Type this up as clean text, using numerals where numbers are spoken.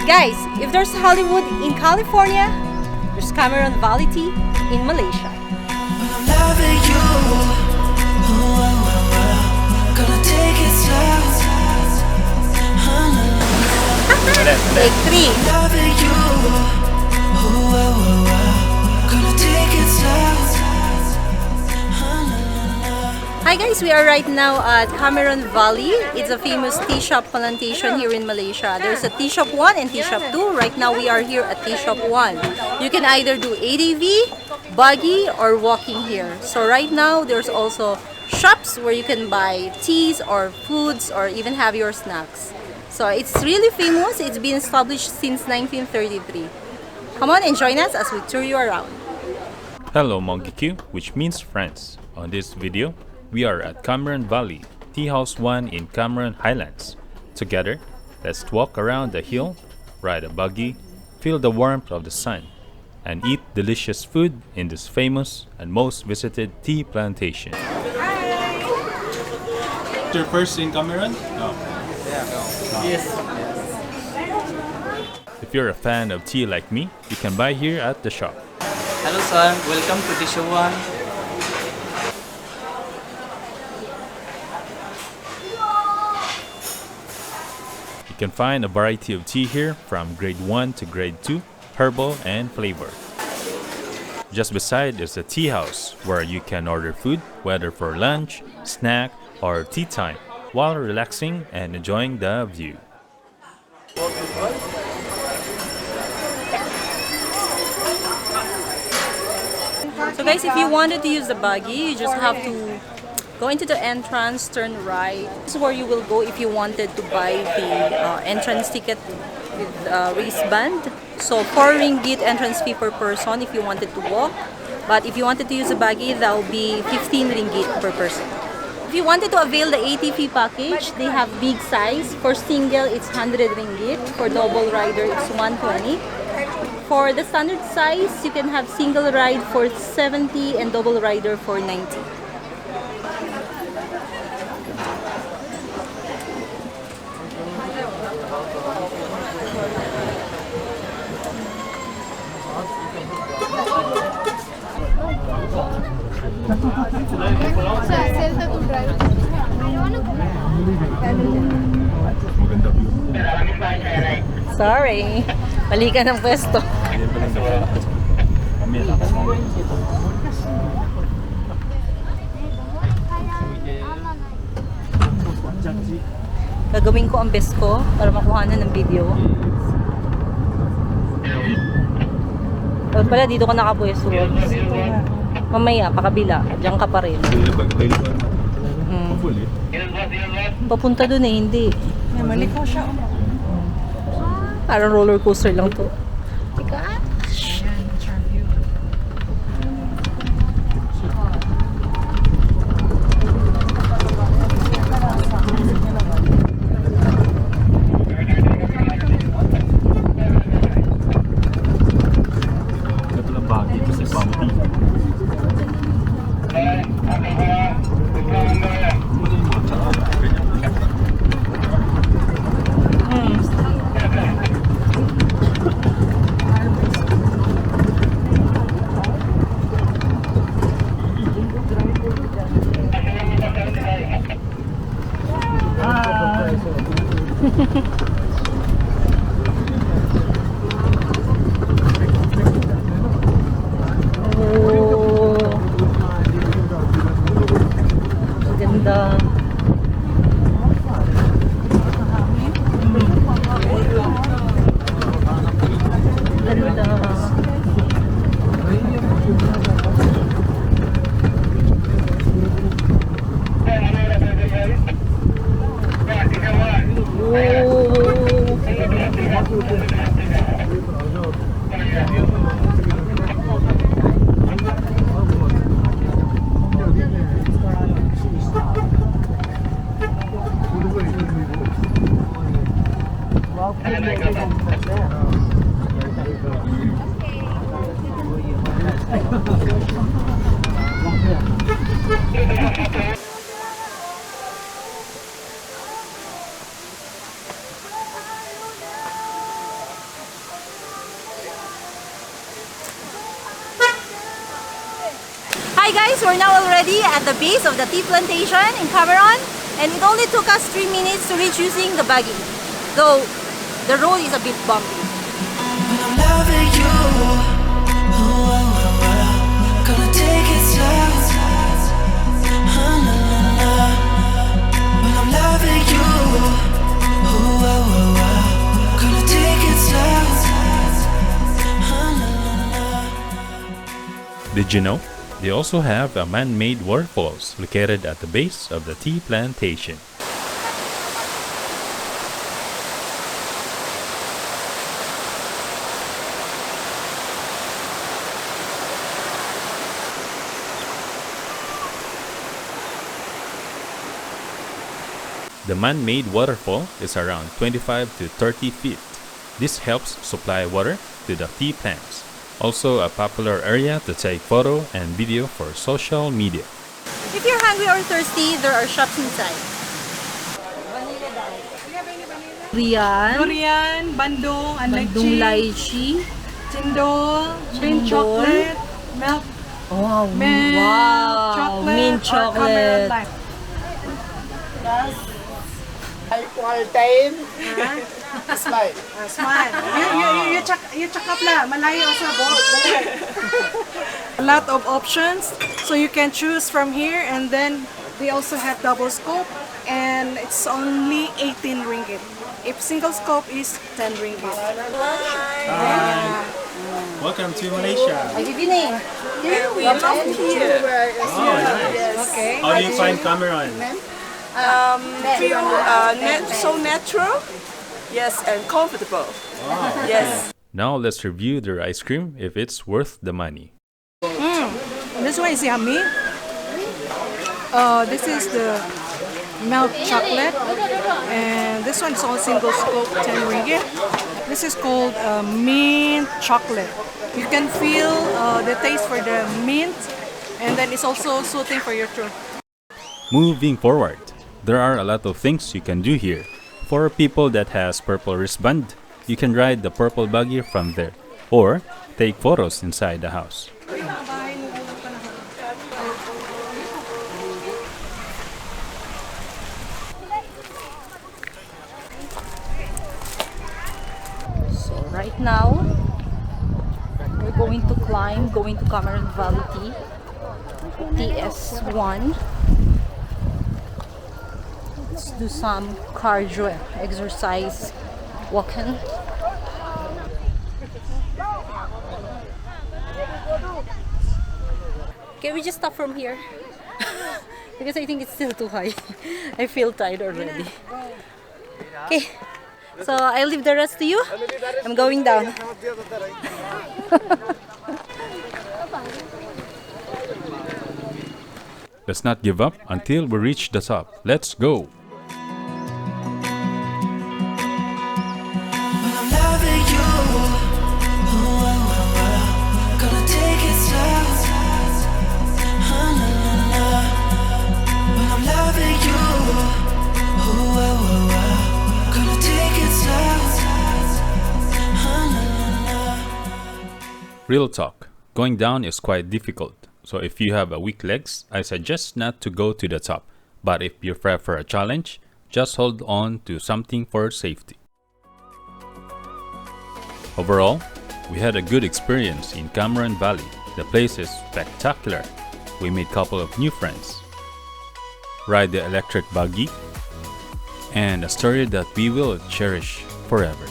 Guys, if there's Hollywood in California, there's Cameron Valley Tea in Malaysia. Take 3. Hi guys, we are right now at Cameron Valley. It's a famous tea shop plantation here in Malaysia. There's a tea shop 1 and tea shop 2. Right now we are here at tea shop 1. You can either do ADV, buggy, or walking here. So right now there's also shops where you can buy teas or foods or even have your snacks. So it's really famous. It's been established since 1933. Come on and join us as we tour you around. Hello Monkey Q, which means friends. On this video, we are at Cameron Valley, Tea House 1 in Cameron, Highlands. Together, let's walk around the hill, ride a buggy, feel the warmth of the sun, and eat delicious food in this famous and most visited tea plantation. Your first in Cameron? No. Yeah, no. Yes. If you're a fan of tea like me, you can buy here at the shop. Hello sir, welcome to the show 1. You can find a variety of tea here from grade 1 to grade 2, herbal and flavor. Just beside is a tea house where you can order food, whether for lunch, snack, or tea time, while relaxing and enjoying the view. So guys, if you wanted to use the buggy, you just have to go into the entrance, turn right. This is where you will go if you wanted to buy the entrance ticket with wristband. So 4 ringgit entrance fee per person if you wanted to walk. But if you wanted to use the buggy, that will be 15 ringgit per person. If you wanted to avail the ATV package, they have big size. For single, it's 100 ringgit. For double rider, it's 120. For the standard size, you can have single ride for 70 and double rider for 90. Sorry, mali ka ng pwesto. Gagawin ko ang best ko para makuha na ng video. Dapat pala dito ka nakapwesto. Mamaya, pakabila. Diyan ka pa rin. Papunta dun eh, hindi. May malikaw siya. Parang roller coaster lang to. Gosh. Ganda. guys, we're now already at the base of the tea plantation in Cameron, and it only took us 3 minutes to reach using the buggy, though the road is a bit bumpy. I'm loving you. Oh, oh, oh, oh. Gonna take it slow. La, la, la. When I'm loving you. Oh, oh, oh, oh. Gonna take it slow. La, la, la. Did you know? They also have a man-made waterfalls located at the base of the tea plantation. The man-made waterfall is around 25 to 30 feet. This helps supply water to the tea plants. Also a popular area to take photo and video for social media. If you're hungry or thirsty, there are shops inside. Durian, bandung, Bandung lychee, cendol, mint Cendol. chocolate, milk, mint chocolate, mint chocolate. Smile. You cakap lah, Malayo sa A lot of options, so you can choose from here, and then they also have double scope, and it's only 18 ringgit. If single scope is 10 ringgit. Welcome to Malaysia. Ay, bibini. We love here. Oh, nice. Okay. How do you find Cameron? So natural, yes, and comfortable. Yes. Now let's review their ice cream if it's worth the money. This one is yummy. This is the milk chocolate, and this one is all single scoop, 10 ringgit. This is called mint chocolate. You can feel the taste for the mint, and then it's also soothing for your throat. Moving forward, there are a lot of things you can do here. For people that has purple wristband, you can ride the purple buggy from there, or take photos inside the house. So right now, we're going to climb, going to Cameron Valley Tea, TS1. Let's do some cardio exercise, walking. Can we just stop from here? Because I think it's still too high. I feel tired already. Okay, so I'll leave the rest to you. I'm going down. Let's not give up until we reach the top. Let's go! When I'm loving you. Oh, oh, oh, oh. Gonna take it slow. La, la, la. When I'm loving you. Oh, oh, oh, oh. Gonna take it slow. La, la, la. Real talk, going down is quite difficult. So if you have a weak legs, I suggest not to go to the top. But if you prefer a challenge, just hold on to something for safety. Overall, we had a good experience in Cameron Valley. The place is spectacular. We made a couple of new friends. Ride the electric buggy, and a story that we will cherish forever.